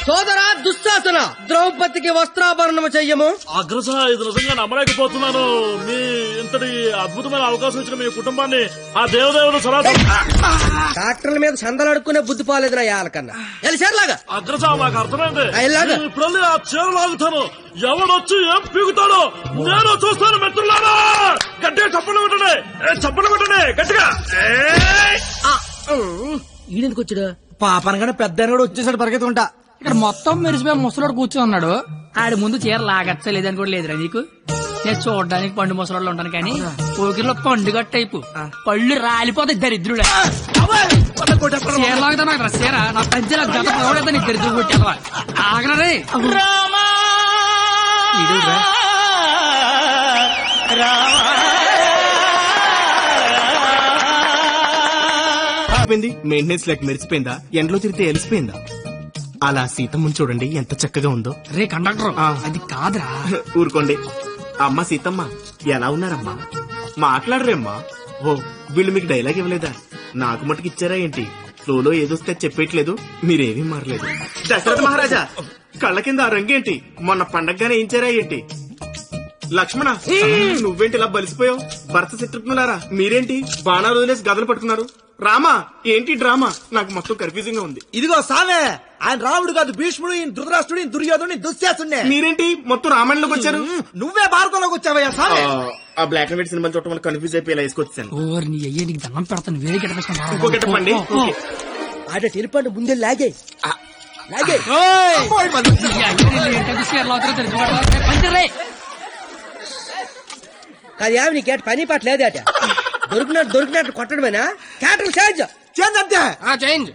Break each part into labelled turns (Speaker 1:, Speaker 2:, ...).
Speaker 1: సోదరా దుశ్శాసన, ద్రౌపదికి వస్త్రాభరణము చెయ్యము.
Speaker 2: అగ్రస, ఇది నిజంగా నమ్మలేకపోతున్నాను. మీ ఇంతటి అద్భుతమైన అవకాశం ఇచ్చిన మీ కుటుంబాన్ని ఆ దేవదేవుడు
Speaker 1: డాక్టర్ల మీద చందలు అడుక్కునే బుద్ధి పోలేదు నా యాలకన్నా. చీరలాగా
Speaker 2: అగ్రస, నాకు అర్థమైంది.
Speaker 1: ఇలాగా
Speaker 2: ఇప్పుడు ఆ చీర లాగుతాను. ఎవడొచ్చి ఏం పీగుతాడో నేను చూస్తాను. మిత్రులారా, గట్టిగా చప్పట్లు కొట్టండి, చప్పట్లు కొట్టండి గట్టిగా.
Speaker 1: ఈడెందుకు వచ్చాడు?
Speaker 3: పాపనగానే పెద్ద కూడా వచ్చేసాడు పరిగెత్తుకుంటా.
Speaker 4: ఇక్కడ మొత్తం మెరిసిపోయి ముసలోడు కూర్చొని ఉన్నాడు. ఆడి ముందు చీర లాగచ్చలేదని కూడా లేదురా నీకు. నేను చూడడానికి పండు ముసలోళ్ళు ఉంటాను కానీ పోకిరిలో పండుగ టైపు పళ్ళు రాలిపోతాయి దరిద్రుడే. చీర లాగుతా నాకు చీర నా పంచెల గత పోవడతా నీకు దరిద్రుడు కొట్టేవా ఆగరే.
Speaker 3: మెయింటెనెన్స్ లెక్క మెరిసిపోయిందా, ఎండలో తిరిగితే ఎలిసిపోయిందా? అలా సీతమ్మని చూడండి ఎంత చక్కగా ఉందో.
Speaker 4: రే కండక్టర్, అది కాదురా.
Speaker 3: ఊరుకోండి. అమ్మ సీతమ్మ ఎలా ఉన్నారమ్మా? మాట్లాడరేమ్మా? ఓ, వీళ్ళు మీకు డైలాగ్ ఇవ్వలేదా? నాకు మటుకు ఇచ్చారా ఏంటి? ఫ్లోలో ఏదొస్తే చెప్పేయట్లేదు, మీరేమీ మారలేదు. దశరథ మహారాజా, కళ్ళ కింద ఆ రంగేంటి? మొన్న పండగగానే ఏంచారా ఏంటి? లక్ష్మణ, నువ్వేంటి ఇలా బలిసిపోయావు? భర్త శత్రుఘ్నులారా మీరేంటి బాణాలు వదిలేసి గదలు పట్టుకున్నారు? రామా, ఏంటి డ్రామా? నాకు మొత్తం కన్ఫ్యూజింగ్ గా ఉంది.
Speaker 5: ఇదిగో సామే, ఆయన రాముడు కాదు, భీష్ముడు, ఈయన ధృతరాష్ట్రుడు, ఈయన దుర్యోధనుడు, దుశ్శాసనుడే.
Speaker 3: మీరేంటి మొత్తం రామాయణంలోకి వచ్చారు?
Speaker 5: నువ్వే భారతంలోకి వచ్చావయ్యా సామే.
Speaker 3: ఆ బ్లాక్ అండ్ వైట్ సినిమా చూడటం వల్ల కన్ఫ్యూజ్ అయిపోయి ఇలా వేసుకొచ్చాను.
Speaker 4: ఓర్ నీ అయ్యే నీకు దండం పెడతాను. వేరే
Speaker 3: ఇంకో గెటప్పండి.
Speaker 1: ఆట తెలిపండి ముందే లాగే లాగే. కాదు యావి, నీ కేట పని పాట లేదే అట. దొరికినట్టు కొట్టడమేనా? క్యాటర్ చేంజ్
Speaker 5: చేంజ్ అంతే.
Speaker 4: చేంజ్.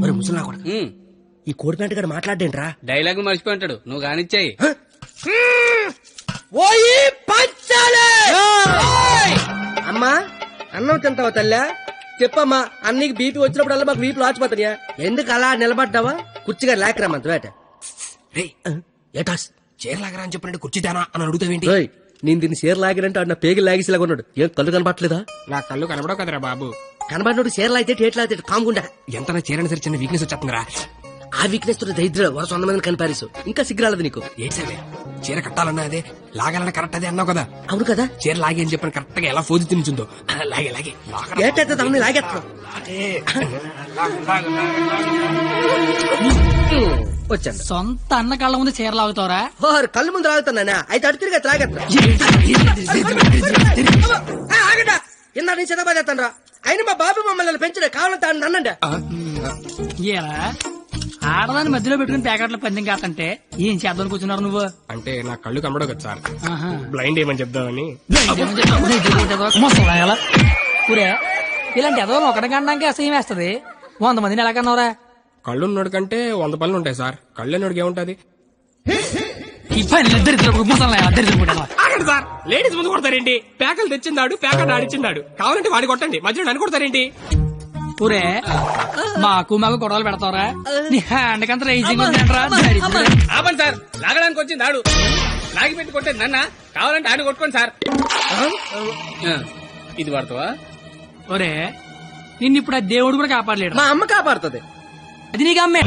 Speaker 1: మరి ముసలి నా కొడుకు ఈ కోడి ప్యాంట్ గడ మాట్లాడేంట్రా?
Speaker 4: డైలాగ్ మర్చిపోయి ఉంటాడు, నువ్వు కానిచ్చాయి.
Speaker 1: అమ్మా అన్నం తింటావా తల్లా? చెప్పమ్మా, అన్నీకి బీపీ వచ్చినప్పుడు మాకు బీపీ లాచిపోతాయా? ఎందుకు అలా నిలబడ్డావా? కుర్చీగా లేకరామంత వేట. ఏటాస్
Speaker 5: చీరలాగరా అని చెప్పినట్టు కుర్చీదానా అని అడుగుతావేంటి?
Speaker 1: నేను దీన్ని చీర లాగినంటే అన్న పేగి లాగేసేలాగా ఉన్నాడు. ఏం కళ్ళు కనపట్లేదా?
Speaker 5: నా కళ్ళు కనబడవు కదరా బాబు.
Speaker 1: కనబడినోడు చీర లాగితే టేట్ లాగితే కాముకుండా.
Speaker 5: ఎంత చీరని సరే చిన్న వీక్నెస్ వచ్చేస్తుందిరా.
Speaker 1: ఆ వీక్నెస్ తో దరిద్ర వరుస 100 మందిని కనిపారేసు. ఇంకా సిగ్గురాలదు నీకు.
Speaker 5: ఏంటి సరే, చీర కట్టాలన్నా అదే, లాగాలన్నా కరెక్ట్ అదే అన్నావు కదా.
Speaker 1: అవును కదా.
Speaker 5: చీర లాగే అని చెప్పిన కరెక్ట్ గా ఎలా ఫోజు తినిచుందో లాగే లాగే
Speaker 1: ఏటైతే తమని లాగేస్తా వచ్చాను.
Speaker 4: సొంత అన్న కళ్ళ ముందు చీర లాగుతావరా?
Speaker 1: కళ్ళు ముందు లాగుతున్నానా? అయితే అటు తిరిగి త్రాగేస్తా. ఆగండా, ఇందా నేను చిన్నబాదేస్తాను రా. అయినా మా బాబు మమ్మల్ని పెంచడే, కావాలంటే నన్నండి.
Speaker 4: ఆడదాన్ని మధ్యలో పెట్టుకుని ప్యాకెట్ల పందెం కాదంటే ఏం చేద్దాం కూర్చున్నారు నువ్వు?
Speaker 5: అంటే నా కళ్ళు కనబడవు కదా సార్, బ్లైండ్ ఏమని చెప్దామని.
Speaker 4: ఊరే ఇలాంటి ఎదవో ఒకటి కనడానికి అసహ్యం వేస్తది. 100 మందిని ఎలా కన్నావురా?
Speaker 5: కళ్ళు ఉన్నోడు కంటే 100 పనులు ఉంటాయి సార్. కళ్ళు ఉన్నోడికి ఏముంటది? ఆగండి సార్, లేడీస్ ముందు కొడతారేంటి? ప్యాకలు తెచ్చిందాడు, ప్యాకెట్ ఆడిచ్చిందాడు. కావాలంటే వాడి కొట్టండి, మధ్యలో నన్ను కొడతారేంటి?
Speaker 4: ఊరే మాకు గొడవలు పెడతావరా? నీ హ్యాండ్ కంత రైజింగ్
Speaker 5: ఆపండి సార్, లాగడానికి వచ్చింది ఆడు, లాగి పెట్టి కొట్టేది నన్న. కావాలంటే ఆడు కొట్టుకోండి సార్. ఇది వాడతావా?
Speaker 4: ఒరే నిన్ను ఇప్పుడు ఆ దేవుడు కూడా కాపాడలేడు.
Speaker 1: మా అమ్మ కాపాడుతుంది.
Speaker 4: అది నీకు అమ్మే.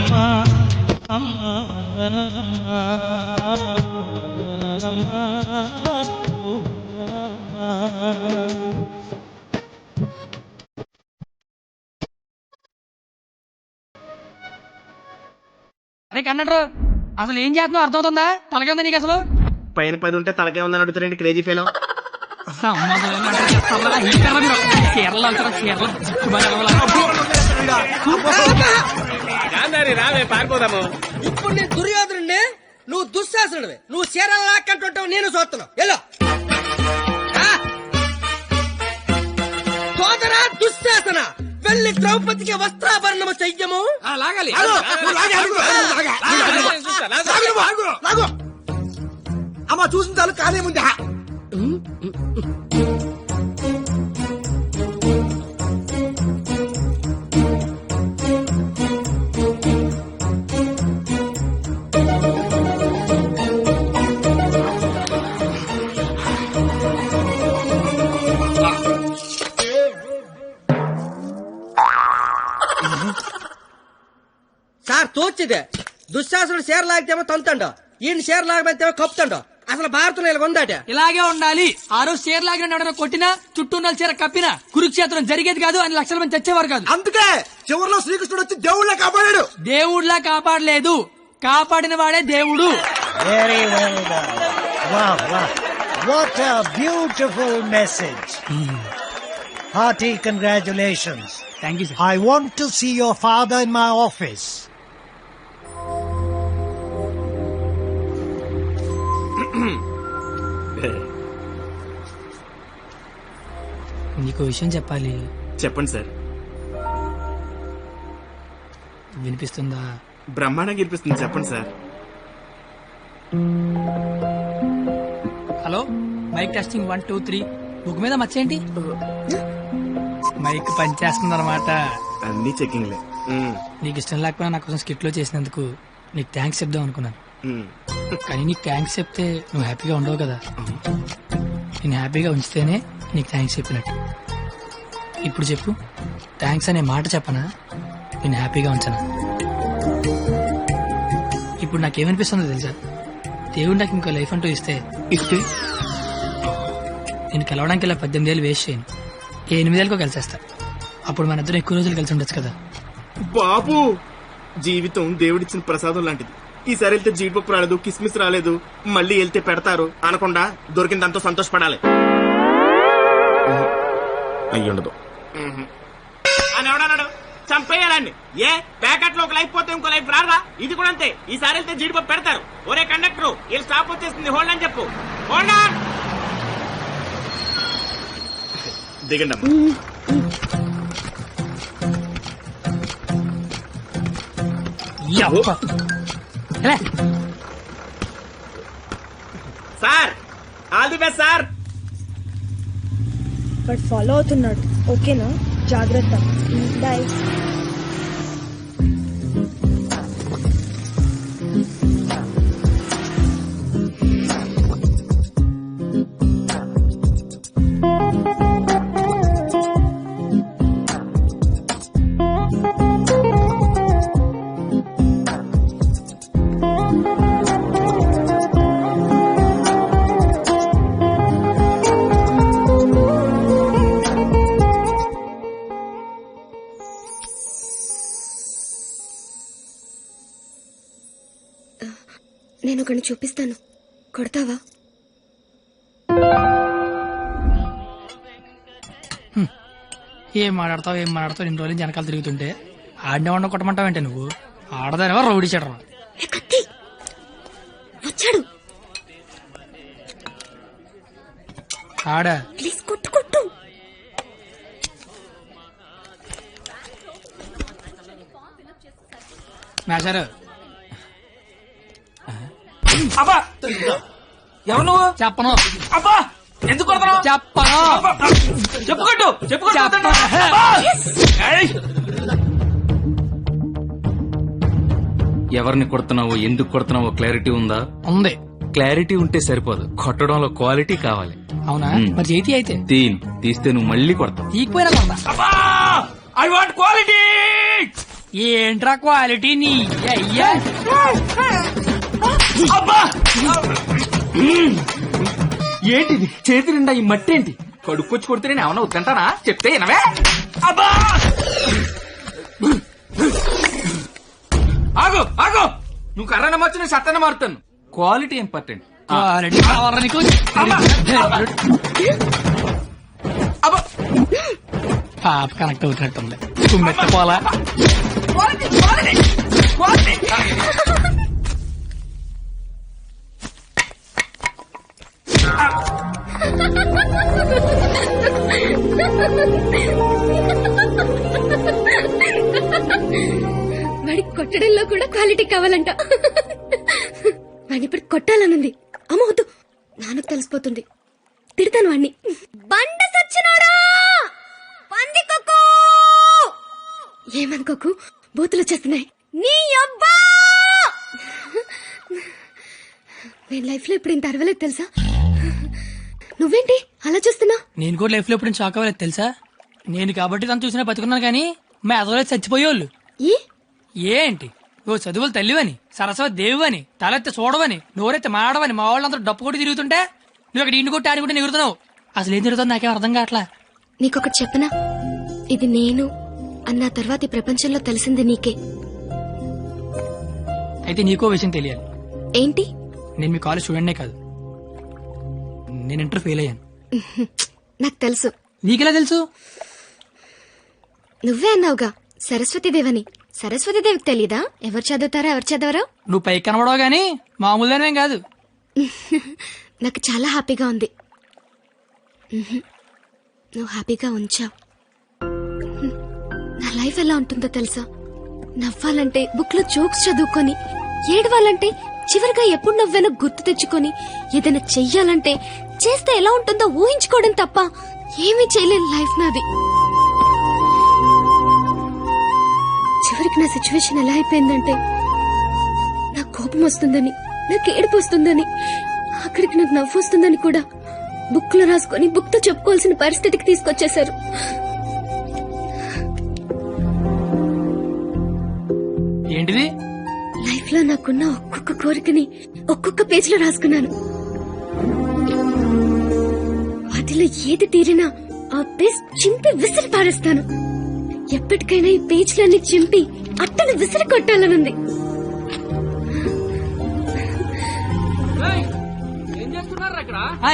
Speaker 4: అరే కన్నట్టు, అసలు ఏం చేస్తున్నావు అర్థమవుతుందా? తలకే ఉందా నీకు అసలు?
Speaker 3: పైన 10 ఉంటే తలకే ఉందని అడుగుతారండి క్రేజీ ఫెలో.
Speaker 5: రావే పారిపోదాము.
Speaker 1: ఇప్పుడు నేను దుర్యోధనుడిని, నువ్వు దుశ్శాసనుడివి. నువ్వు చీరలు లాక్కంటుంటావు, నేను చూస్తున్నావు. ఎలా సోదరా దుశ్శాసన, వెళ్ళి ద్రౌపదికి వస్త్రాభరణము చెయ్యము.
Speaker 5: లాగాలి.
Speaker 1: అమ్మ చూసిన చాలు, కాలే ముందు. ఇది దుశ్శాసనుడు షేర్ లాగితేమో తంతండో ఈయన షేర్ లాగబెత్తేమో కప్పుతండో అసలు భారతంలో ఇలా ఉందాట.
Speaker 4: ఇలాగే ఉండాలి. ఆ రోజు చీర లాగిన ఎవడైనా కొట్టినా చుట్టూ ఉన్న చీర కప్పినా కురుక్షేత్రం జరిగేది కాదు, అని లక్షల మంది చచ్చేవారు కాదు.
Speaker 3: అందుకే చివరిలో శ్రీకృష్ణుడు వచ్చి దేవుళ్ళ కాపాడాడు.
Speaker 4: దేవుళ్లా కాపాడలేదు, కాపాడిన వాడే దేవుడు.
Speaker 6: Very well done. Wow, wow. What a beautiful message. Hearty congratulations.
Speaker 4: Thank you sir.
Speaker 6: I want to see your father in my office.
Speaker 4: నీకు విషయం చెప్పాలి.
Speaker 3: చెప్పండి సార్.
Speaker 4: వినిపిస్తుందా?
Speaker 3: బ్రహ్మాండంగా వినిపిస్తుంది, చెప్పండి sir.
Speaker 4: Hello, mic testing 1 2 3. Book మీద మర్చేయండి. మైక్ పనిచేస్తుంది అనమాట.
Speaker 3: అన్ని చెకింగ్లే.
Speaker 4: నీకు ఇష్టం లేకపోయినా నా కోసం స్కిట్ లో చేసినందుకు నీకు థ్యాంక్స్ చెప్దాం అనుకున్నాను. కానీ నీకు థ్యాంక్స్ చెప్తే నువ్వు హ్యాపీగా ఉండవు కదా. నేను హ్యాపీగా ఉంచితేనే నీకు థ్యాంక్స్ చెప్పినట్టు. ఇప్పుడు చెప్పు, థ్యాంక్స్ అనే మాట చెప్పనా, నేను హ్యాపీగా ఉంచనా? ఇప్పుడు నాకేమనిపిస్తుందో తెలుసా? దేవుడు నాకు ఇంకో లైఫ్ అంటూ ఇస్తే నేను కలవడానికి ఇలా 18 ఏళ్ళు వేస్ట్ చేయను, 8 ఏళ్ళకో కలిసేస్తా. అప్పుడు మన ఇద్దరు ఎక్కువ రోజులు కలిసి ఉండొచ్చు కదా.
Speaker 3: బాబు, జీవితం దేవుడిచ్చిన ప్రసాదం లాంటిది. ఈసారి వెళ్తే జీడిపప్పు రాలేదు, కిస్మిస్ రాలేదు, మళ్ళీ వెళ్తే పెడతారు అనకుండా దొరికిందంతా సంతోషపడాలి. అయ్యుండదు అని ఎవడన్నాడు? చంపేయాలండి. ఏ ప్యాకెట్ లో ఒక లైఫ్ పోతే ఇంకో లైఫ్ రారా? ఇది కూడా అంతే. ఈసారి వెళ్తే జీడిపప్పు పెడతారు. ఒరే కండక్టర్, వీళ్ళు స్టాప్ వచ్చేస్తుంది, హోల్డ్ అని చెప్పు. Hold on. దిగండి అమ్మా. Sir, all the best sir.
Speaker 7: But follow అవుతున్నాడు. ఓకేనా? జాగ్రత్త. బాయ్. నేను ఒకరిని చూపిస్తాను, కొడతావా?
Speaker 4: ఏం మాట్లాడతావు ఇన్ని రోజులు వెనకాల తిరుగుతుంటే ఆడినే వండ కొట్టమంటావంటే నువ్వు ఆడదానివా రౌడీ చెడరా?
Speaker 7: కత్తి వచ్చాడు.
Speaker 4: ఆడా
Speaker 7: ప్లీజ్ కొట్టు కొట్టు.
Speaker 4: మేషారు.
Speaker 5: అబ్బా, ఎవరు నువ్వు?
Speaker 4: చెప్పను.
Speaker 5: అబ్బా, ఎందుకు కొడతావు?
Speaker 4: చెప్పను.
Speaker 5: చెప్పుకోట్టు
Speaker 4: చెప్పను.
Speaker 8: ఎవరిని కొడుతున్నావో ఎందుకు కొడుతున్నావో క్లారిటీ ఉందా?
Speaker 4: ఉంది.
Speaker 8: క్లారిటీ ఉంటే సరిపోదు, కొట్టడంలో క్వాలిటీ కావాలి.
Speaker 4: అవునా? మరి చేతి అయితే
Speaker 8: తీస్తే నువ్వు మళ్ళీ కొడతావు.
Speaker 4: తీకపోయినా కొడతా.
Speaker 5: I want quality.
Speaker 4: ఏంట్రా క్వాలిటీ నీ అయ్యా?
Speaker 5: అబ్బా,
Speaker 8: ఏంటిది చేతి నిండా ఈ మట్టి ఏంటి? కడుక్కొచ్చి కొడితే నేను ఏమన్నా వద్దంటానా? చెప్తే వినవే?
Speaker 5: అబ్బా,
Speaker 8: ఆగు ఆగు, నువ్వు కర్రన మార్చు, నేను సత్తన మారుతాను. Quality important.
Speaker 4: క్వాలిటీ కావాలా నీకు?
Speaker 8: అబ్బా,
Speaker 4: పాప కనెక్ట్ అవుతున్నట్టుంది. మెత్తపోలా.
Speaker 7: వాడి కొట్టడంలో కూడా క్వాలిటీ కావాలంట. వాడిని ఇప్పుడు కొట్టాలనుంది. అమ్మ వద్దు, నాన్నకు తెలిసిపోతుంది. తిడతాను వాణ్ణి. బండ సచ్చినాడా, పందికొక్కు. ఏమనుకోకు, బూతులు వచ్చేస్తున్నాయి. నీ అబ్బా, నేను లైఫ్ లో ఇప్పుడు ఇంత అరవలేదు తెలుసా? నువ్వేంటి అలా చూస్తున్నా?
Speaker 4: నేను కూడా లైఫ్ లో ఎప్పుడు షాక్ అవ్వలేదు తెలుసా? నేను కాబట్టి తను చూసినా బతుకున్నాను, కానీ మా ఎదవలేదు చచ్చిపోయేవాళ్ళు. ఏంటి ఓ చదువులు తల్లివని, సరస్వతి దేవివని, తలెత్తి చూడవని, నోరెత్తి మాడవని మా వాళ్ళందరూ డప్పు కొట్టి తిరుగుతుంటే నువ్వు అక్కడ ఇంటి కొట్టి ఆడుకుంటే ఎగురుతున్నావు. అసలు ఏం తిరుగుతుంది నాకేం అర్థం కావట్లా.
Speaker 7: నీకొకటి చెప్పనా, ఇది నేను అన్న తర్వాత ఈ ప్రపంచంలో తెలిసింది నీకే.
Speaker 4: అయితే నీకో విషయం తెలియాలి.
Speaker 7: ఏంటి?
Speaker 4: నేను మీ కాలేజ్ స్టూడెంట్నే కాదు, నేను ఇంటర్ ఫెయిల్ అయ్యాను.
Speaker 7: నాకు తెలుసు.
Speaker 4: నీకెలా తెలుసు?
Speaker 7: నువ్వే అన్నావుగా సరస్వతీదేవని. సరస్వతీదేవికి తెలీదా ఎవరు చదువుతారా ఎవరు చదవరా?
Speaker 4: నువ్వు పైకి కనబడవు గానీ మామూలుగానేం కాదు.
Speaker 7: నాకు చాలా హ్యాపీగా ఉంది. నువ్వు హ్యాపీగా ఉంచావు. నా లైఫ్ ఎలా ఉంటుందో తెలుసా? నవ్వాలంటే బుక్ లో జోక్స్ చదువుకొని, ఏడవాలంటే చివరిగా ఎప్పుడు నవ్వానో గుర్తు తెచ్చుకొని, ఏదైనా చెయ్యాలంటే చేస్తే ఎలా ఉంటుందో ఊహించుకోవడం తప్ప ఏమీ చేయలేని లైఫ్ నాది. చివరికి నా సిచ్యువేషన్ ఎలా అయిపోయిందంటే, నాకు కోపం వస్తుందని, నాకు ఏడుపు వస్తుందని, అక్కడికి నాకు నవ్వు వస్తుందని కూడా బుక్ లో రాసుకొని బుక్ తో చెప్పుకోవాల్సిన పరిస్థితికి తీసుకొచ్చేశారు.
Speaker 4: ఏంటిది?
Speaker 7: లైఫ్ లో నాకున్న ఒక్కొక్క కోరికని ఒక్కొక్క పేజ్ లో రాసుకున్నాను. వాటిలో ఏది తీరినా ఆ పేజ్ చింపి విసిరి పారేస్తాను. ఎప్పటికైనా ఈ పేజ్లన్నీ చింపి అట్టను విసిరి కొట్టాలనుంది.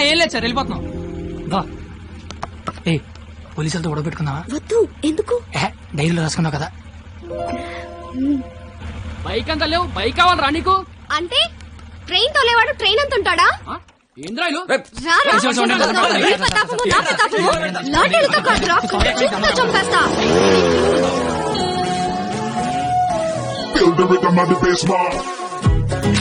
Speaker 4: ఏం లేదు సార్, వెళ్ళిపోతున్నాం. ఏ పోలీసులతో గొడవ పెట్టుకుందామా?
Speaker 7: వద్దు. ఎందుకు?
Speaker 4: డైరీలో రాసుకున్నావు కదా.
Speaker 5: బైక్ అంతా లేవు, బైక్ కావాలరా నీకు?
Speaker 7: అంటే ట్రైన్ తోలేవాడు ట్రైన్ అంత ఉంటాడా?
Speaker 5: ఏంద్రాయిలు
Speaker 7: చంపేస్తా.
Speaker 9: Build the rhythm of the bass,